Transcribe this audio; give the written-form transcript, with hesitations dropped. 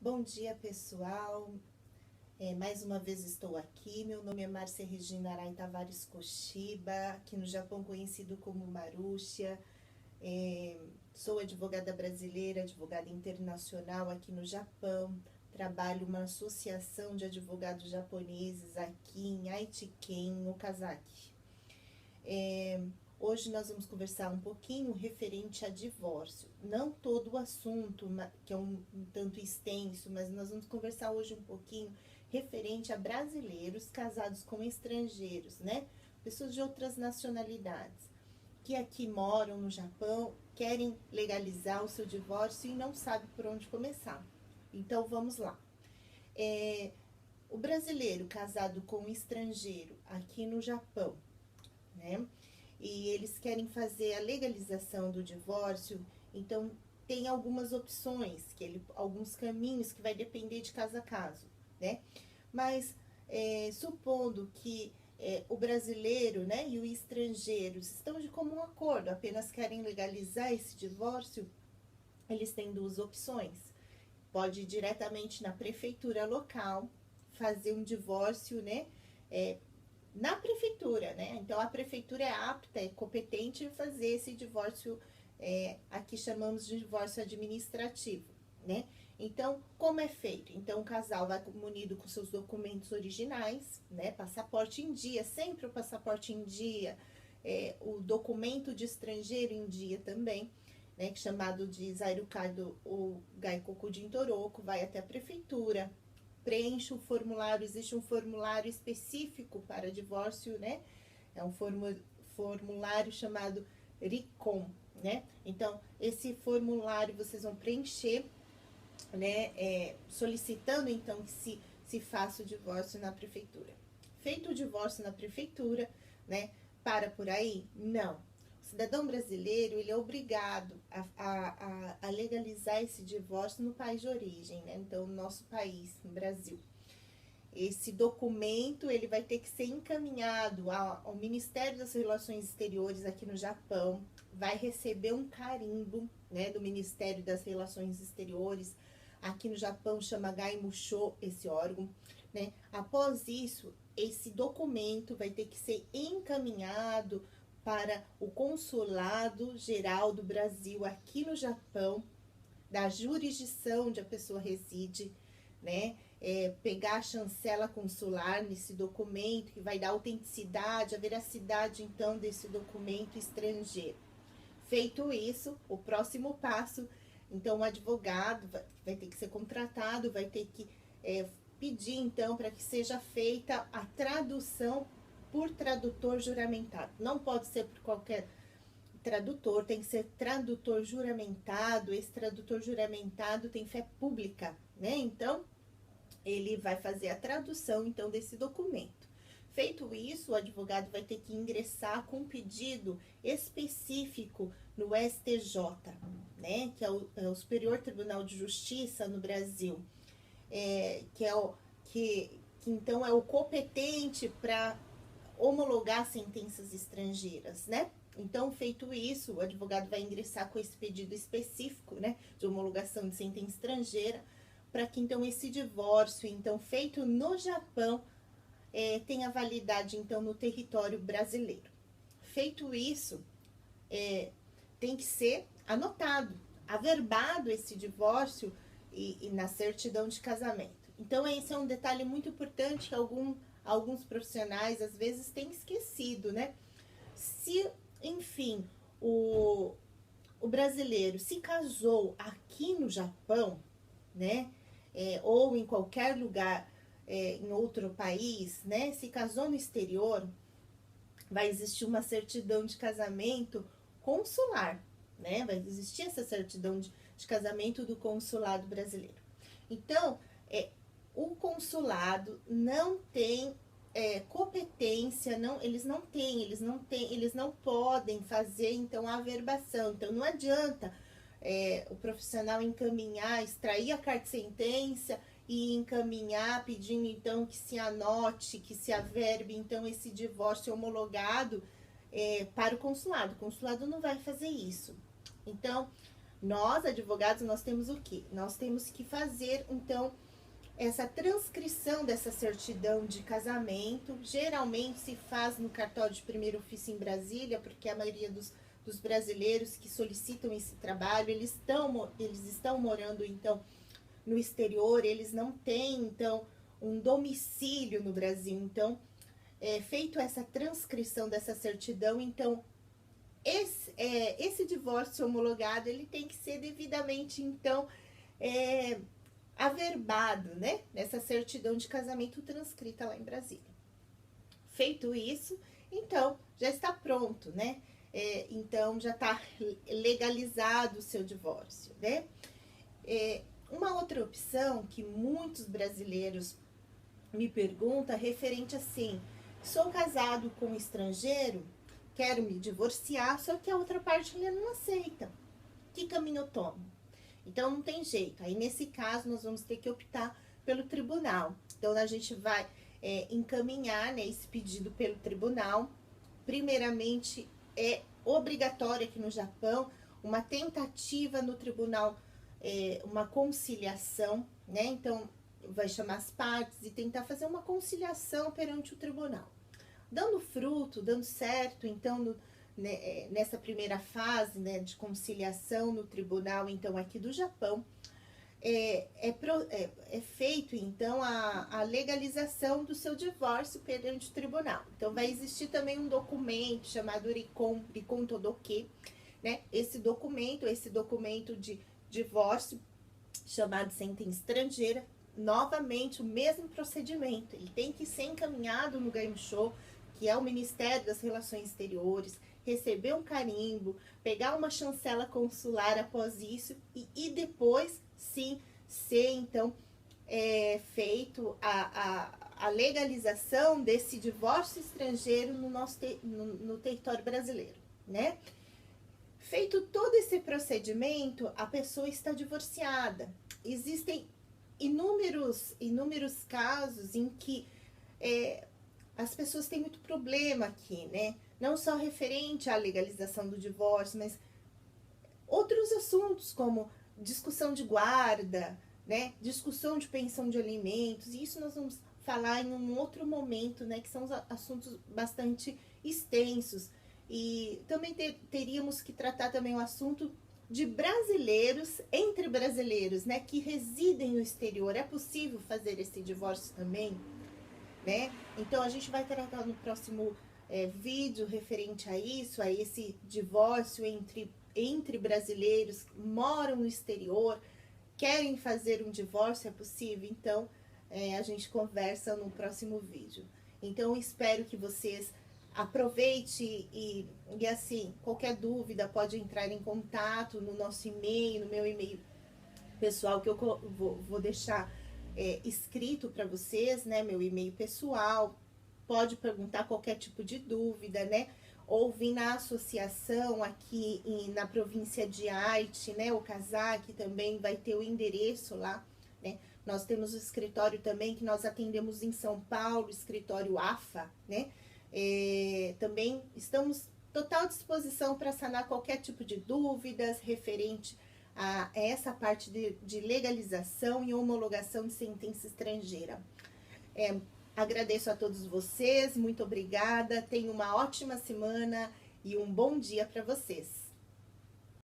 Bom dia, pessoal. Mais uma vez estou aqui. Meu nome é Márcia Regina Arai Tavares Koshiba, aqui no Japão conhecido como Marúcia. Sou advogada brasileira, advogada internacional aqui no Japão. Trabalho uma associação de advogados japoneses aqui em Aitken, Okazaki. Hoje nós vamos conversar um pouquinho referente a divórcio. Não todo o assunto, que é um tanto extenso, mas nós vamos conversar hoje um pouquinho referente a brasileiros casados com estrangeiros, né? Pessoas de outras nacionalidades que aqui moram no Japão, querem legalizar o seu divórcio e não sabem por onde começar. Então vamos lá. O brasileiro casado com um estrangeiro aqui no Japão, né? E eles querem fazer a legalização do divórcio, então tem algumas opções, alguns caminhos que vai depender de caso a caso, né? Mas supondo que o brasileiro, né, e o estrangeiro estão de comum acordo, apenas querem legalizar esse divórcio, eles têm duas opções. Pode ir diretamente na prefeitura local, fazer um divórcio, né, na prefeitura, né? Então a prefeitura é apta, é competente em fazer esse divórcio, aqui chamamos de divórcio administrativo, né? Então, como é feito? Então, o casal vai munido com seus documentos originais, né? Passaporte em dia, sempre o passaporte em dia, o documento de estrangeiro em dia também, né? Chamado de Zairukado ou Gaikoku Jintoroko, vai até a prefeitura, preenche um formulário, existe um formulário específico para divórcio, né? É um formulário chamado RICOM, né? Então, esse formulário vocês vão preencher, né? Solicitando, então, que se faça o divórcio na prefeitura. Feito o divórcio na prefeitura, né? Para por aí? Não. O cidadão brasileiro, ele é obrigado a legalizar esse divórcio no país de origem, né? Então, no nosso país, no Brasil. Esse documento, ele vai ter que ser encaminhado ao Ministério das Relações Exteriores aqui no Japão, vai receber um carimbo, né, do Ministério das Relações Exteriores, aqui no Japão chama Gaimusho esse órgão, né? Após isso, esse documento vai ter que ser encaminhado para o Consulado Geral do Brasil aqui no Japão, da jurisdição onde a pessoa reside, né? Pegar a chancela consular nesse documento, que vai dar autenticidade, a veracidade, então, desse documento estrangeiro. Feito isso, o próximo passo, então, o advogado vai ter que ser contratado, vai ter que pedir, então, para que seja feita a tradução por tradutor juramentado. Não pode ser por qualquer tradutor, tem que ser tradutor juramentado. Esse tradutor juramentado tem fé pública, né? Então, ele vai fazer a tradução, então, desse documento. Feito isso, o advogado vai ter que ingressar com um pedido específico no STJ, né? Que é o Superior Tribunal de Justiça no Brasil, que então é o competente para homologar sentenças estrangeiras, né? Então, feito isso, o advogado vai ingressar com esse pedido específico, né, de homologação de sentença estrangeira, para que então esse divórcio, então feito no Japão, tenha validade então no território brasileiro. Feito isso, tem que ser anotado, averbado esse divórcio e na certidão de casamento. Então, esse é um detalhe muito importante que alguns profissionais às vezes têm esquecido, né? Se, enfim, o brasileiro se casou aqui no Japão, né? Ou em qualquer lugar, em outro país, né? Se casou no exterior, vai existir uma certidão de casamento consular, né? Vai existir essa certidão de casamento do consulado brasileiro. Então, o consulado não tem competência, eles não podem fazer então a averbação. Então não adianta o profissional encaminhar, extrair a carta de sentença e encaminhar pedindo então que se anote, que se averbe então esse divórcio homologado para o consulado. O consulado não vai fazer isso. Então, Nós, advogados, nós temos o quê? Nós temos que fazer, então, essa transcrição dessa certidão de casamento. Geralmente se faz no cartório de primeiro ofício em Brasília, porque a maioria dos brasileiros que solicitam esse trabalho, eles estão morando, então, no exterior, eles não têm, então, um domicílio no Brasil. Então, feito essa transcrição dessa certidão, então, esse divórcio homologado, ele tem que ser devidamente, então, averbado, né? Nessa certidão de casamento transcrita lá em Brasília. Feito isso, então, já está pronto, né? Então, já está legalizado o seu divórcio, né? Uma outra opção que muitos brasileiros me perguntam referente assim, sou casado com um estrangeiro, quero me divorciar, só que a outra parte ainda não aceita. Que caminho eu tomo? Então, não tem jeito. Aí, nesse caso, nós vamos ter que optar pelo tribunal. Então, a gente vai encaminhar, né, esse pedido pelo tribunal. Primeiramente, é obrigatório aqui no Japão uma tentativa no tribunal, uma conciliação, né? Então, vai chamar as partes e tentar fazer uma conciliação perante o tribunal. Dando fruto, dando certo, então, nessa primeira fase, né, de conciliação no tribunal, então, aqui do Japão, é feito, então, a legalização do seu divórcio perante o tribunal. Então, vai existir também um documento chamado Rikon Todoke, né? Esse documento de divórcio, chamado sentença estrangeira, novamente o mesmo procedimento. Ele tem que ser encaminhado no Gaimsho, que é o Ministério das Relações Exteriores, receber um carimbo, pegar uma chancela consular após isso e depois, sim, ser, então, feito a legalização desse divórcio estrangeiro no território brasileiro, né? Feito todo esse procedimento, a pessoa está divorciada. Existem inúmeros casos em que as pessoas têm muito problema aqui, né? Não só referente à legalização do divórcio, mas outros assuntos como discussão de guarda, né? Discussão de pensão de alimentos. E isso nós vamos falar em um outro momento, né? Que são assuntos bastante extensos. E também teríamos que tratar também o assunto de brasileiros, entre brasileiros, né? Que residem no exterior. É possível fazer esse divórcio também? Né? Então, a gente vai tratar no próximo vídeo referente a isso, a esse divórcio entre brasileiros que moram no exterior, querem fazer um divórcio, é possível? Então, a gente conversa no próximo vídeo. Então, espero que vocês aproveitem e assim, qualquer dúvida pode entrar em contato no nosso e-mail, no meu e-mail pessoal, que eu vou deixar escrito para vocês, né, meu e-mail pessoal. Pode perguntar qualquer tipo de dúvida, né, ou vir na associação aqui na província de Aichi, né, o Kazaki também vai ter o endereço lá, né. Nós temos o escritório também que nós atendemos em São Paulo, escritório AFA, né. Também estamos total disposição para sanar qualquer tipo de dúvidas referente a essa parte de legalização e homologação de sentença estrangeira. Agradeço a todos vocês, muito obrigada, tenham uma ótima semana e um bom dia para vocês.